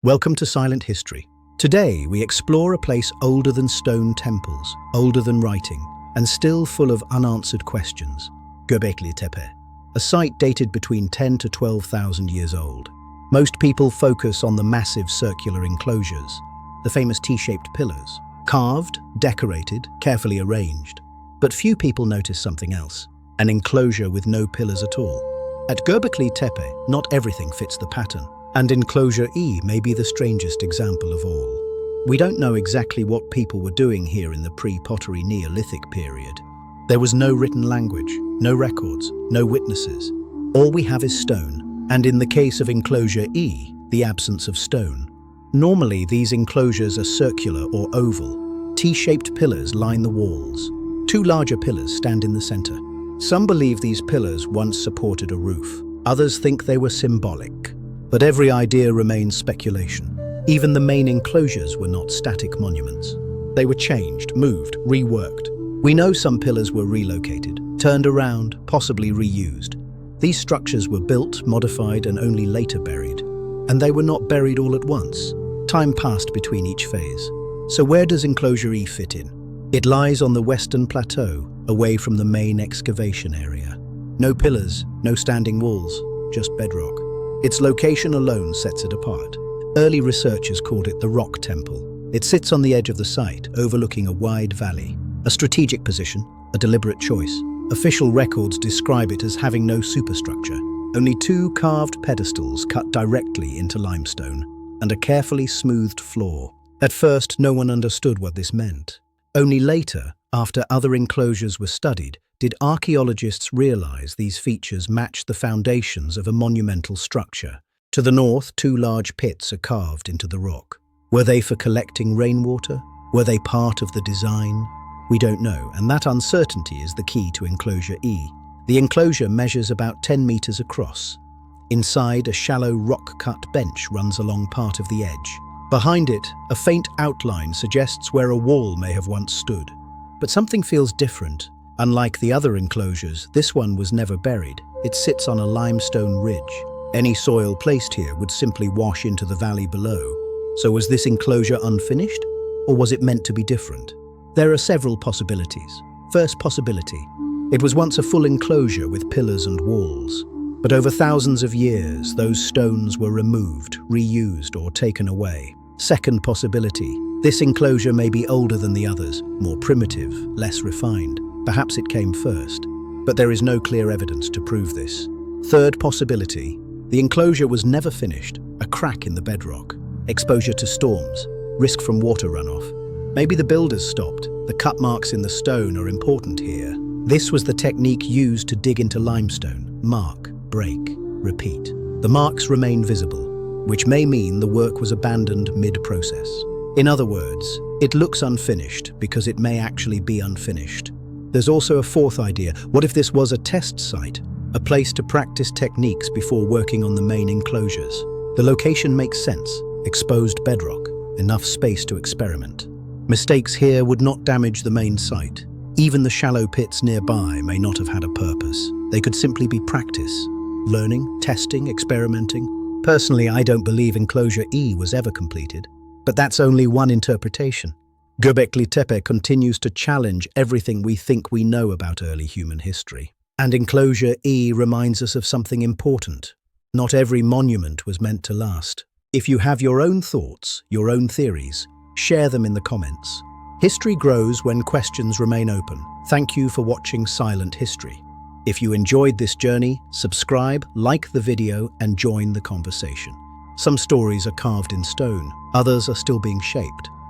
Welcome to Silent History. Today we explore a place older than stone temples, older than writing, and still full of unanswered questions. Göbekli Tepe, a site dated between 10 to 12,000 years old. Most people focus on the massive circular enclosures, the famous T-shaped pillars, carved, decorated, carefully arranged. But few people notice something else, an enclosure with no pillars at all. At Göbekli Tepe, not everything fits the pattern. And Enclosure E may be the strangest example of all. We don't know exactly what people were doing here in the pre-pottery Neolithic period. There was no written language, no records, no witnesses. All we have is stone, and in the case of Enclosure E, the absence of stone. Normally, these enclosures are circular or oval. T-shaped pillars line the walls. Two larger pillars stand in the center. Some believe these pillars once supported a roof. Others think they were symbolic. But every idea remains speculation. Even the main enclosures were not static monuments. They were changed, moved, reworked. We know some pillars were relocated, turned around, possibly reused. These structures were built, modified, and only later buried. And they were not buried all at once. Time passed between each phase. So where does Enclosure E fit in? It lies on the western plateau, away from the main excavation area. No pillars, no standing walls, just bedrock. Its location alone sets it apart. Early researchers called it the Rock Temple. It sits on the edge of the site, overlooking a wide valley. A strategic position, a deliberate choice. Official records describe it as having no superstructure. Only two carved pedestals cut directly into limestone, and a carefully smoothed floor. At first, no one understood what this meant. Only later, after other enclosures were studied, did archaeologists realize these features matched the foundations of a monumental structure. To the north, two large pits are carved into the rock. Were they for collecting rainwater? Were they part of the design? We don't know, and that uncertainty is the key to Enclosure E. The enclosure measures about 10 meters across. Inside, a shallow rock-cut bench runs along part of the edge. Behind it, a faint outline suggests where a wall may have once stood. But something feels different. Unlike the other enclosures, this one was never buried. It sits on a limestone ridge. Any soil placed here would simply wash into the valley below. So was this enclosure unfinished? Or was it meant to be different? There are several possibilities. First possibility. It was once a full enclosure with pillars and walls. But over thousands of years, those stones were removed, reused, or taken away. Second possibility. This enclosure may be older than the others, more primitive, less refined. Perhaps it came first, but there is no clear evidence to prove this. Third possibility, the enclosure was never finished, a crack in the bedrock, exposure to storms, risk from water runoff. Maybe the builders stopped. The cut marks in the stone are important here. This was the technique used to dig into limestone. Mark, break, repeat. The marks remain visible, which may mean the work was abandoned mid-process. In other words, it looks unfinished because it may actually be unfinished. There's also a fourth idea. What if this was a test site, a place to practice techniques before working on the main enclosures? The location makes sense. Exposed bedrock, enough space to experiment. Mistakes here would not damage the main site. Even the shallow pits nearby may not have had a purpose. They could simply be practice, learning, testing, experimenting. Personally, I don't believe Enclosure E was ever completed, but that's only one interpretation. Göbekli Tepe continues to challenge everything we think we know about early human history. And Enclosure E reminds us of something important. Not every monument was meant to last. If you have your own thoughts, your own theories, share them in the comments. History grows when questions remain open. Thank you for watching Silent History. If you enjoyed this journey, subscribe, like the video, and join the conversation. Some stories are carved in stone, others are still being shaped.